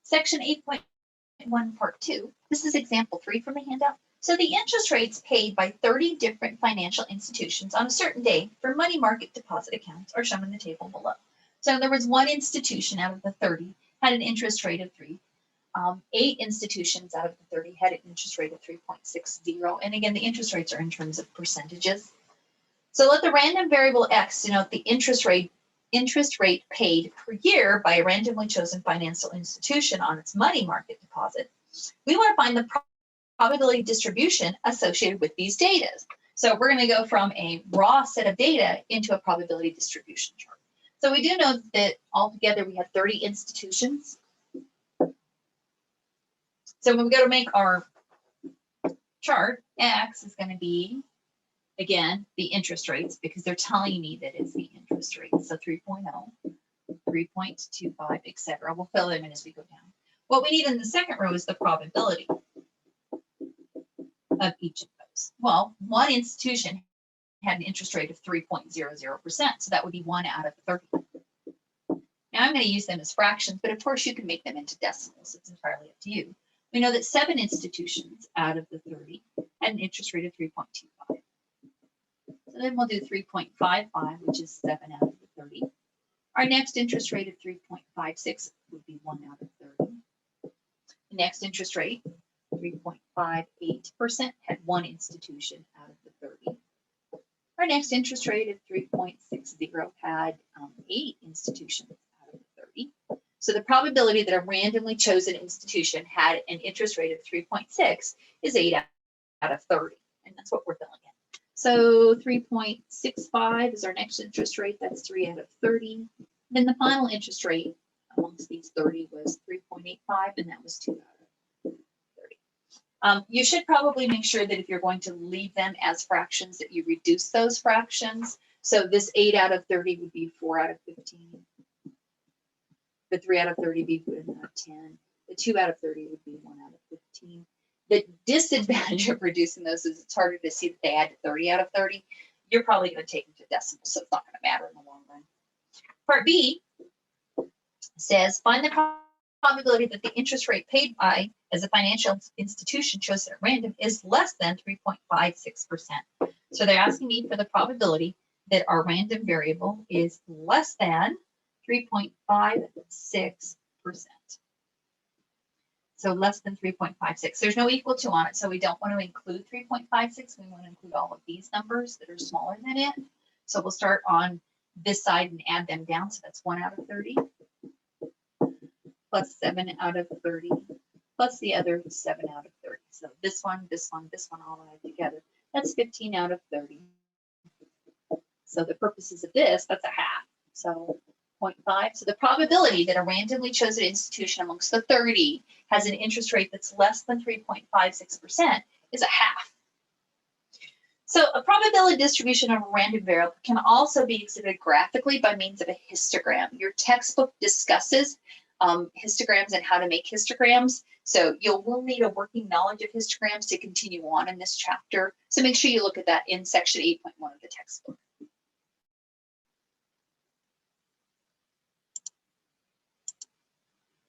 Section 8.1 Part 2. This is example 3 from the handout. So the interest rates paid by 30 different financial institutions on a certain day for money market deposit accounts are shown in the table below. So there was one institution out of the 30 had an interest rate of 3. 8 institutions out of the 30 had an interest rate of 3.60. And again, the interest rates are in terms of percentages. So let the random variable x denote the interest rate paid per year by a randomly chosen financial institution on its money market deposit. We want to find the probability distribution associated with these data. So we're going to go from a raw set of data into a probability distribution chart. So we do know that altogether we have 30 institutions. So when we go to make our chart, X is going to be, again, the interest rates, because they're telling me that it's the interest rate. So 3.0, 3.25, etc. We'll fill them in as we go down. What we need in the second row is the probability of each of those. Well, one institution had an interest rate of 3.00%, so that would be 1 out of 30. Now I'm going to use them as fractions, but of course you can make them into decimals. It's entirely up to you. We know that 7 institutions out of the 30 had an interest rate of 3.25. So then we'll do 3.55, which is 7 out of the 30. Our next interest rate of 3.56 would be 1 out of 30. The next interest rate, 3.58%, had 1 institution out of the 30. Our next interest rate of 3.60 had 8 institutions out of the 30. So the probability that a randomly chosen institution had an interest rate of 3.6 is 8 out of 30, and that's what we're filling in. So 3.65 is our next interest rate. That's 3 out of 30. Then the final interest rate amongst these 30 was 3.85, and that was 2 out of 30. You should probably make sure that if you're going to leave them as fractions, that you reduce those fractions. So this 8 out of 30 would be 4 out of 15. The 3 out of 30 would be 1 out of 10. The 2 out of 30 would be 1 out of 15. The disadvantage of reducing those is it's harder to see that they add to 30 out of 30. You're probably going to take them to decimals, so it's not going to matter in the long run. Part B says, find the probability that the interest rate paid by as a financial institution chosen at random is less than 3.56%. So they're asking me for the probability that our random variable is less than 3.56%. So less than 3.56. There's no equal to on it, so we don't want to include 3.56. We want to include all of these numbers that are smaller than it. So we'll start on this side and add them down. So that's 1 out of 30 plus 7 out of 30 plus the other 7 out of 30. So this one, this one, this one, all added together. That's 15 out of 30. So the purposes of this, that's a half. So 0.5. So the probability that a randomly chosen institution amongst the 30 has an interest rate that's less than 3.56% is a half. So a probability distribution of a random variable can also be exhibited graphically by means of a histogram. Your textbook discusses histograms and how to make histograms. So will need a working knowledge of histograms to continue on in this chapter. So make sure you look at that in section 8.1 of the textbook.